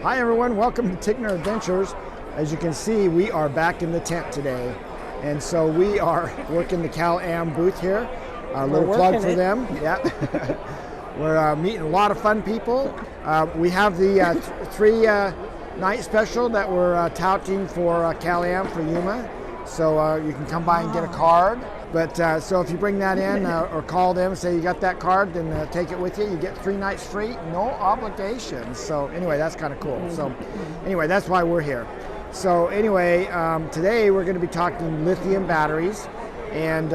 Hi everyone, welcome to Tigner Adventures. As you can see, we are back in the tent today. And so we are working the Cal-Am booth here. A little plug for them. Yeah. We're meeting a lot of fun people. We have the three-night special that we're touting for Cal-Am for Yuma. So you can come by and get a card. But so if you bring that in or call them, say you got that card, then take it with you. You get 3 nights free, no obligation. So anyway, that's kind of cool. So anyway, that's why we're here. So anyway, today we're going to be talking lithium batteries and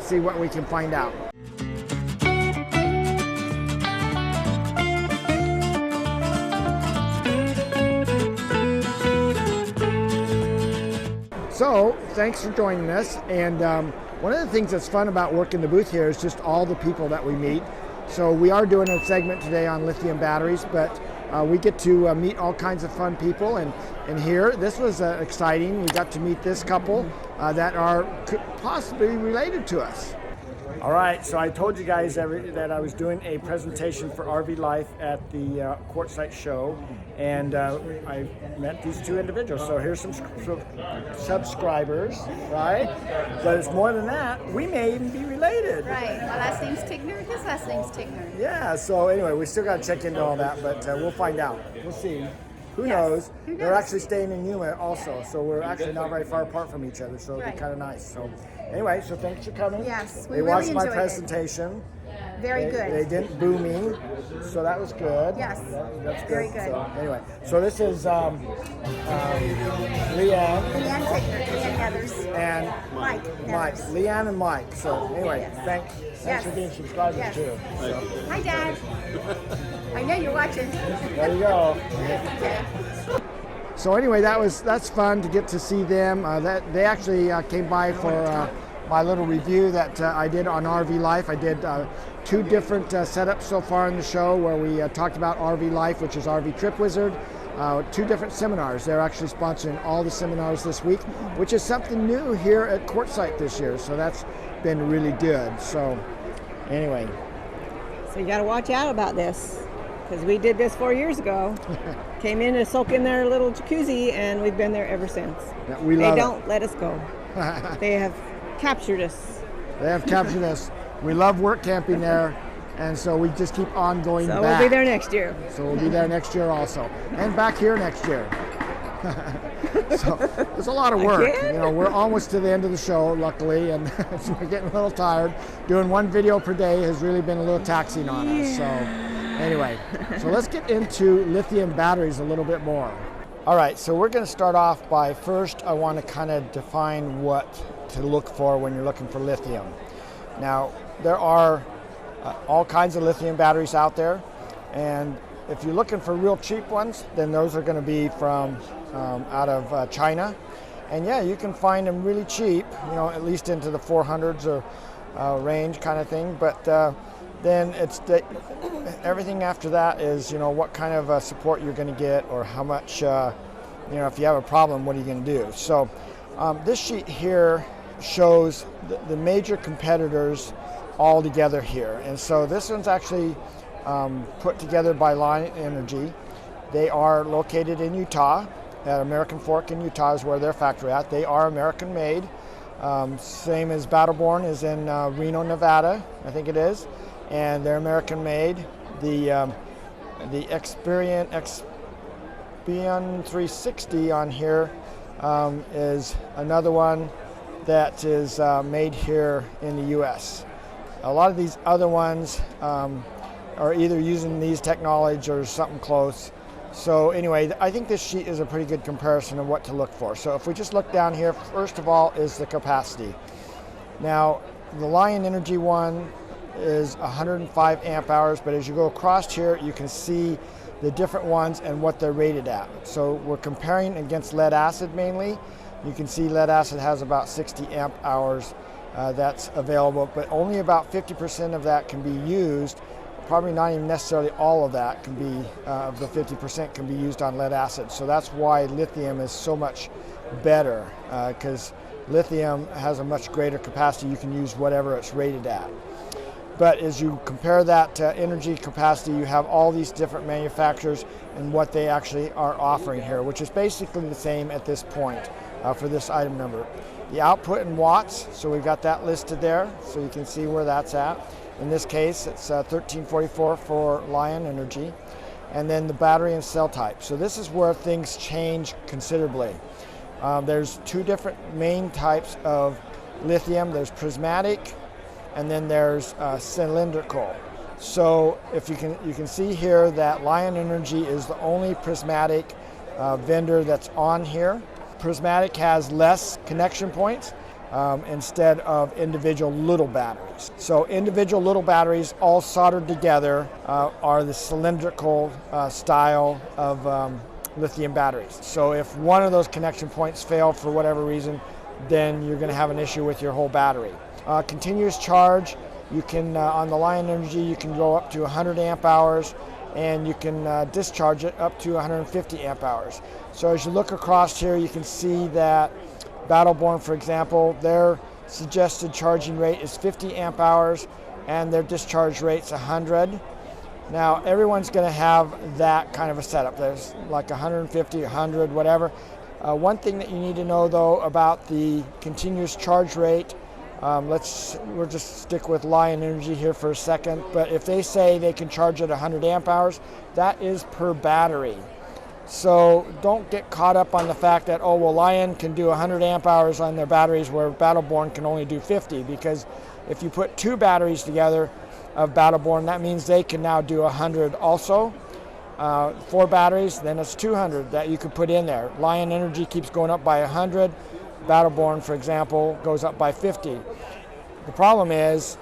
see what we can find out. So thanks for joining us. And one of the things that's fun about working the booth here is just all the people that we meet. So we are doing a segment today on lithium batteries, but we get to meet all kinds of fun people. And here, this was exciting. We got to meet this couple that are possibly related to us. All right, so I told you guys that I was doing a presentation for RV Life at the QUARTZSITE show, and I met these two individuals. So here's some subscribers, right? But it's more than that. We may even be related. Right. My last name's Tigner. His last name's Tigner. Yeah. So anyway, we still got to check into all that, but we'll find out. We'll see. Who knows? They're actually staying in Yuma also, so we're actually not very far apart from each other, so it'll be kind of nice. So anyway, so thanks for coming. Yes, we They really watched my enjoyed presentation. Very good. They didn't boo me, so that was good. Yes, That's good. very good. So, anyway, so this is Leanne. Leanne Tigner, Leanne Heathers. And Mike Heathers. Leanne and Mike. So anyway, Yes. thanks for being subscribers too. So. Hi, Dad. I know you're watching. There you go. Okay. So anyway, that's fun to get to see them. They actually came by for my little review that I did on RV Life. I did 2 different setups so far in the show where we talked about RV Life, which is RV Trip Wizard. 2 different seminars. They're actually sponsoring all the seminars this week, which is something new here at QUARTZSITE this year. So that's been really good. So anyway. So you got to watch out about this, because we did this 4 years ago. Came in to soak in their little jacuzzi, and we've been there ever since. Yeah, they don't let us go. They have captured us. They have captured us. We love work camping there, and so we just keep on going back. So we'll be there next year. So we'll be there next year also, and back here next year. So it's a lot of work. Again? You know, we're almost to the end of the show, luckily, and so we're getting a little tired. Doing 1 video per day has really been a little taxing on us. So anyway, so let's get into lithium batteries a little bit more. All right, so we're going to start off by first I want to kind of define what to look for when you're looking for lithium. Now, there are all kinds of lithium batteries out there, and if you're looking for real cheap ones, then those are going to be from out of China. And yeah, you can find them really cheap, you know, at least into the 400s or range kind of thing. But then it's everything after that is, you know, what kind of support you're going to get, or how much, you know, if you have a problem, what are you going to do? So this sheet here shows the major competitors all together here. And so this one's actually put together by Lion Energy. They are located in Utah. At American Fork in Utah is where their factory at. They are American made. Same as Battleborn is in Reno, Nevada, I think it is. And they're American made. The Expion 360 on here is another one that is made here in the US. A lot of these other ones are either using these technology or something close. So anyway, I think this sheet is a pretty good comparison of what to look for. So if we just look down here, first of all is the capacity. Now, the Lion Energy one is 105 amp hours, but as you go across here, you can see the different ones and what they're rated at. So we're comparing against lead acid mainly. You can see lead acid has about 60 amp hours that's available, but only about 50% of that can be used. Probably not even necessarily all of that can be, of the 50% can be used on lead acid. So that's why lithium is so much better, because lithium has a much greater capacity. You can use whatever it's rated at. But as you compare that to energy capacity, you have all these different manufacturers and what they actually are offering here, which is basically the same at this point for this item number. The output in watts, so we've got that listed there, so you can see where that's at. In this case, it's 1344 for Lion Energy. And then the battery and cell type. So this is where things change considerably. There's two different main types of lithium. There's prismatic, and then there's cylindrical. So if you can see here that Lion Energy is the only prismatic vendor that's on here. Prismatic has less connection points instead of individual little batteries. So individual little batteries all soldered together are the cylindrical style of lithium batteries. So if one of those connection points fail for whatever reason, then you're going to have an issue with your whole battery. Continuous charge, you can on the Lion Energy you can go up to 100 amp hours, and you can discharge it up to 150 amp hours. So as you look across here, you can see that Battleborn, for example, their suggested charging rate is 50 amp hours and their discharge rate's 100. Now everyone's going to have that kind of a setup. There's like 150, 100, whatever. One thing that you need to know though about the continuous charge rate, we'll just stick with Lion Energy here for a second, but if they say they can charge at 100 amp hours, that is per battery. So don't get caught up on the fact that, oh, well, Lion can do 100 amp hours on their batteries where Battleborn can only do 50, because if you put two batteries together of Battleborn, that means they can now do 100 also. 4 batteries, then it's 200 that you could put in there. Lion Energy keeps going up by 100. Battleborn, for example, goes up by 50. The problem is,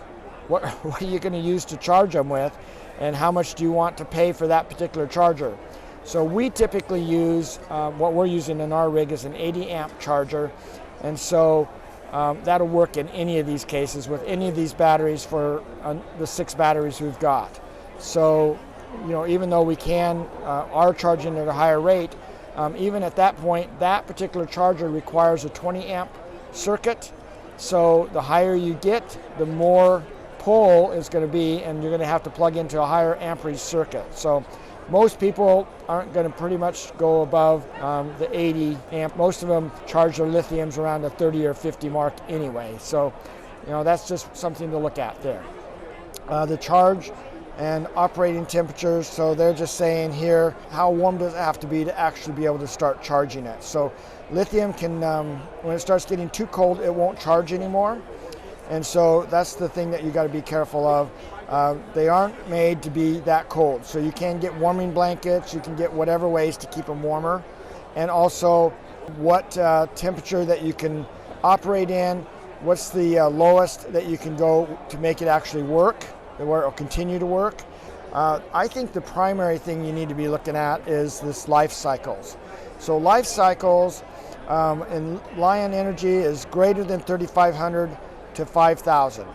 what are you going to use to charge them with, and how much do you want to pay for that particular charger? So we typically use, what we're using in our rig is an 80 amp charger, and so that'll work in any of these cases with any of these batteries for the 6 batteries we've got. So, you know, even though we are charging at a higher rate, even at that point, that particular charger requires a 20 amp circuit. So the higher you get, the more pull is going to be, and you're going to have to plug into a higher amperage circuit. So most people aren't going to pretty much go above the 80 amp. Most of them charge their lithiums around the 30 or 50 mark anyway. So, you know, that's just something to look at there. The charge and operating temperatures, so they're just saying here, how warm does it have to be to actually be able to start charging it? So lithium can, when it starts getting too cold, it won't charge anymore. And so that's the thing that you got to be careful of. They aren't made to be that cold. So you can get warming blankets, you can get whatever ways to keep them warmer. And also what temperature that you can operate in, what's the lowest that you can go to make it actually work, where it'll continue to work. I think the primary thing you need to be looking at is this life cycles. So life cycles in Lion Energy is greater than 3,500 to 5,000.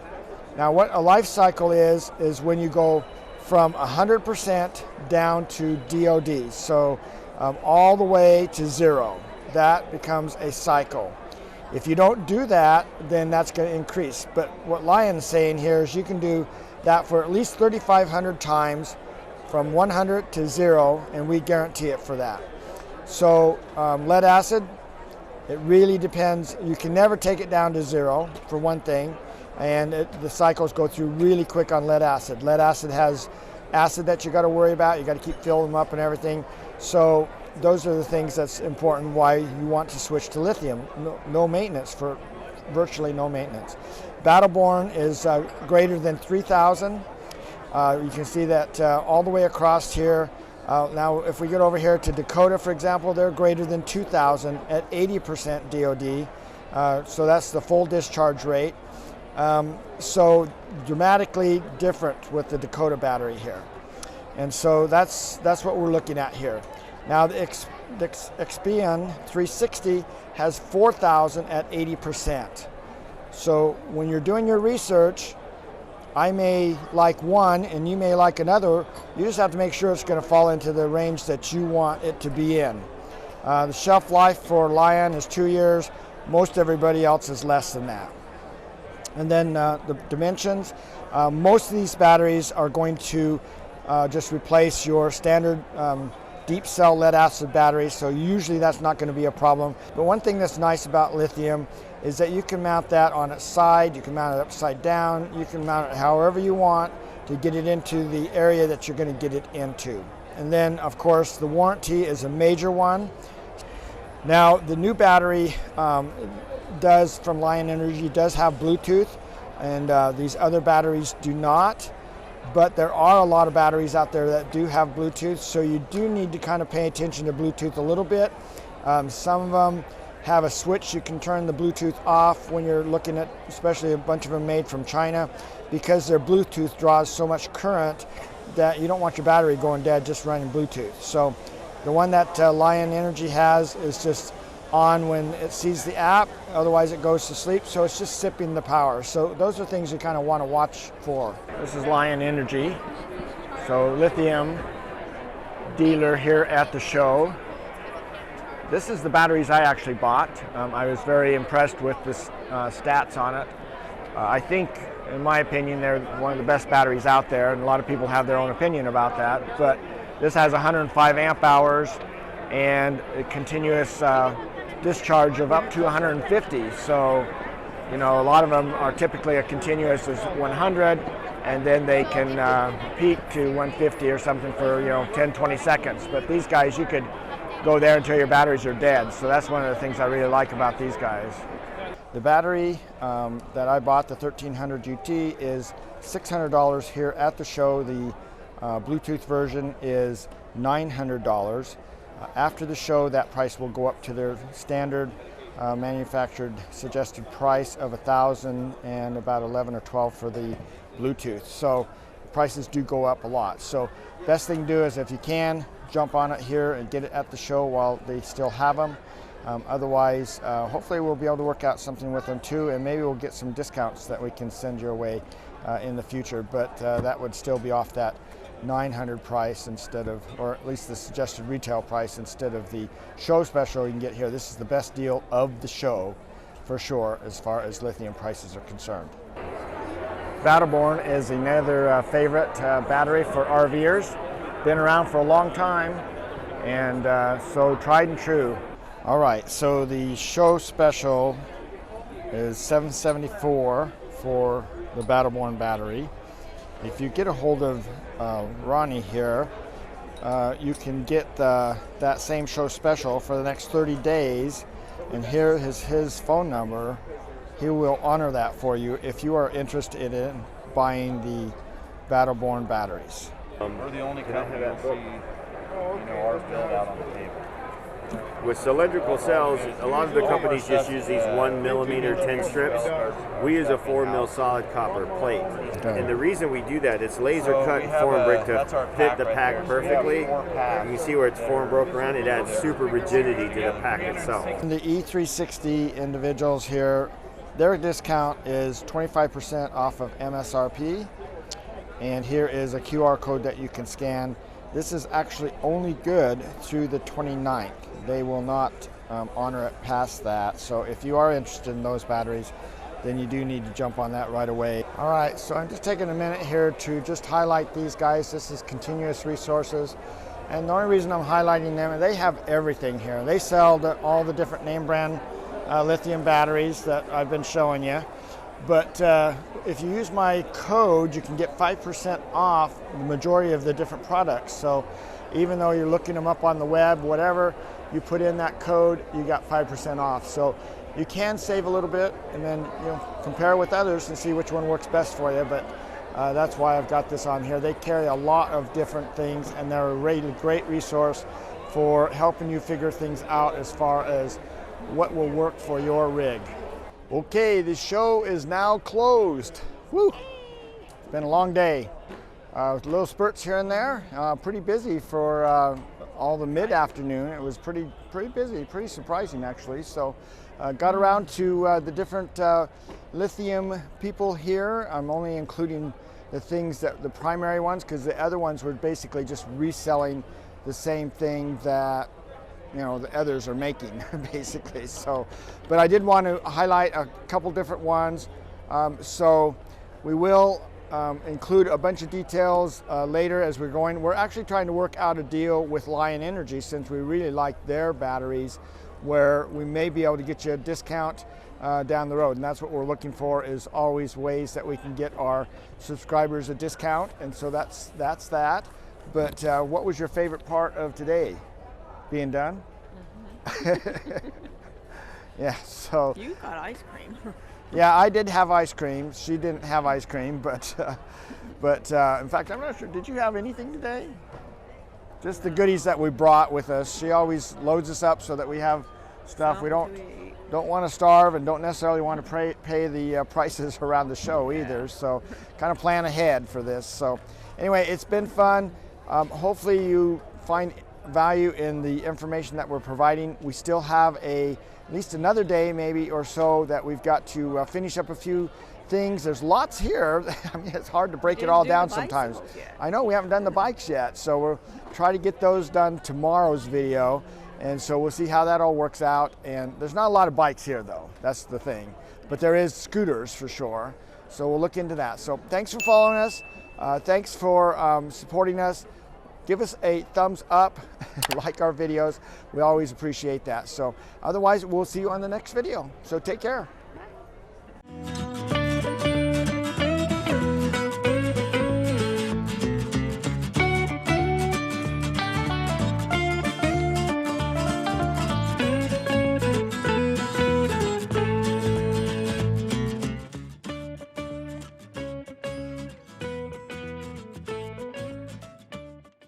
Now what a life cycle is when you go from 100% down to DOD, so all the way to 0. That becomes a cycle. If you don't do that, then that's going to increase. But what Lion's saying here is you can do that for at least 3,500 times from 100 to 0, and we guarantee it for that. So lead acid, it really depends. You can never take it down to 0, for one thing, and the cycles go through really quick on lead acid. Lead acid has acid that you got to worry about. You got to keep filling them up and everything. So those are the things that's important why you want to switch to lithium. No maintenance, for virtually no maintenance. Battleborn is greater than 3,000. You can see that all the way across here. Now if we get over here to Dakota, for example, they're greater than 2,000 at 80% DOD. So that's the full discharge rate. So dramatically different with the Dakota battery here. And so that's what we're looking at here. Now the Expion 360 has 4,000 at 80%. So when you're doing your research, I may like one and you may like another. You just have to make sure it's going to fall into the range that you want it to be in. The shelf life for Lion is 2 years. Most everybody else is less than that. And then the dimensions, most of these batteries are going to just replace your standard deep cell lead acid batteries, so usually that's not going to be a problem. But one thing that's nice about lithium is that you can mount that on its side, you can mount it upside down, you can mount it however you want to get it into the area that you're going to get it into. And then of course the warranty is a major one. Now the new battery does from Lion Energy does have Bluetooth, and these other batteries do not, but there are a lot of batteries out there that do have Bluetooth, so you do need to kind of pay attention to Bluetooth a little bit. Some of them have a switch you can turn the Bluetooth off when you're looking at, especially a bunch of them made from China, because their Bluetooth draws so much current that you don't want your battery going dead just running Bluetooth. So the one that Lion Energy has is just on when it sees the app, otherwise it goes to sleep, so it's just sipping the power. So those are things you kind of want to watch for. This is Lion Energy, so lithium dealer here at the show. This is the batteries I actually bought. I was very impressed with the stats on it. I think, in my opinion, they're one of the best batteries out there, and a lot of people have their own opinion about that, but this has 105 amp hours and a continuous discharge of up to 150. So, you know, a lot of them are typically a continuous as 100, and then they can peak to 150 or something for, you know, 10-20 seconds. But these guys, you could go there until your batteries are dead. So that's one of the things I really like about these guys. The battery that I bought, the 1300 UT, is $600 here at the show. The Bluetooth version is $900. After the show, that price will go up to their standard manufactured suggested price of $1,000 and about $11 or $12 for the Bluetooth. So prices do go up a lot. So best thing to do is, if you can, jump on it here and get it at the show while they still have them. Otherwise, hopefully we'll be able to work out something with them too, and maybe we'll get some discounts that we can send your way in the future. But that would still be off that $900 price instead of, or at least the suggested retail price instead of the show special you can get here. This is the best deal of the show for sure as far as lithium prices are concerned. Battleborn is another favorite battery for RVers. Been around for a long time, and so tried and true. All right, so the show special is $774 for the Battleborn battery. If you get a hold of Ronnie here, you can get that same show special for the next 30 days, and here is his phone number. He will honor that for you if you are interested in buying the Battleborn batteries. We're the only company that see, ours build out on the table. With cylindrical cells, a lot of the companies just use these 1mm 10 strips. We use a 4mm solid copper plate. And the reason we do that, it's laser cut form brick to fit the pack perfectly. You see where it's form broke around, it adds super rigidity to the pack itself. The E360 individuals here, their discount is 25% off of MSRP. And here is a QR code that you can scan. This is actually only good through the 29th. They will not honor it past that. So if you are interested in those batteries, then you do need to jump on that right away. All right, so I'm just taking a minute here to just highlight these guys. This is Continuous Resources. And the only reason I'm highlighting them, they have everything here. They sell all the different name brand lithium batteries that I've been showing you. But if you use my code, you can get 5% off the majority of the different products. So even though you're looking them up on the web, whatever, you put in that code, you got 5% off. So you can save a little bit and then compare with others and see which one works best for you. But that's why I've got this on here. They carry a lot of different things, and they're a really great resource for helping you figure things out as far as what will work for your rig. Okay, the show is now closed. Woo! It's been a long day. Little spurts here and there. Pretty busy for all the mid-afternoon. It was pretty busy, pretty surprising actually. So got around to the different lithium people here. I'm only including the things that the primary ones, because the other ones were basically just reselling the same thing that the others are making basically. So, but I did want to highlight a couple different ones. So we will include a bunch of details later as we're going. We're actually trying to work out a deal with Lion Energy, since we really like their batteries, where we may be able to get you a discount down the road. And that's what we're looking for, is always ways that we can get our subscribers a discount. And so that's that. But what was your favorite part of today? Being done? Yeah, so. You got ice cream. Yeah, I did have ice cream. She didn't have ice cream, but in fact, I'm not sure. Did you have anything today? Just the goodies that we brought with us. She always loads us up so that we have stuff. We don't want to starve, and don't necessarily want to pay the prices around the show either. So kind of plan ahead for this. So anyway, it's been fun. Hopefully you find value in the information that we're providing. We still have at least another day maybe or so that we've got to finish up a few things. There's lots here. I mean, it's hard to break it all down sometimes. I know we haven't done the bikes yet, so we'll try to get those done tomorrow's video, and so we'll see how that all works out. And there's not a lot of bikes here though, that's the thing, but there is scooters for sure, so we'll look into that. So thanks for following us, thanks for supporting us. Give us a thumbs up, like our videos. We always appreciate that. So otherwise, we'll see you on the next video. So take care.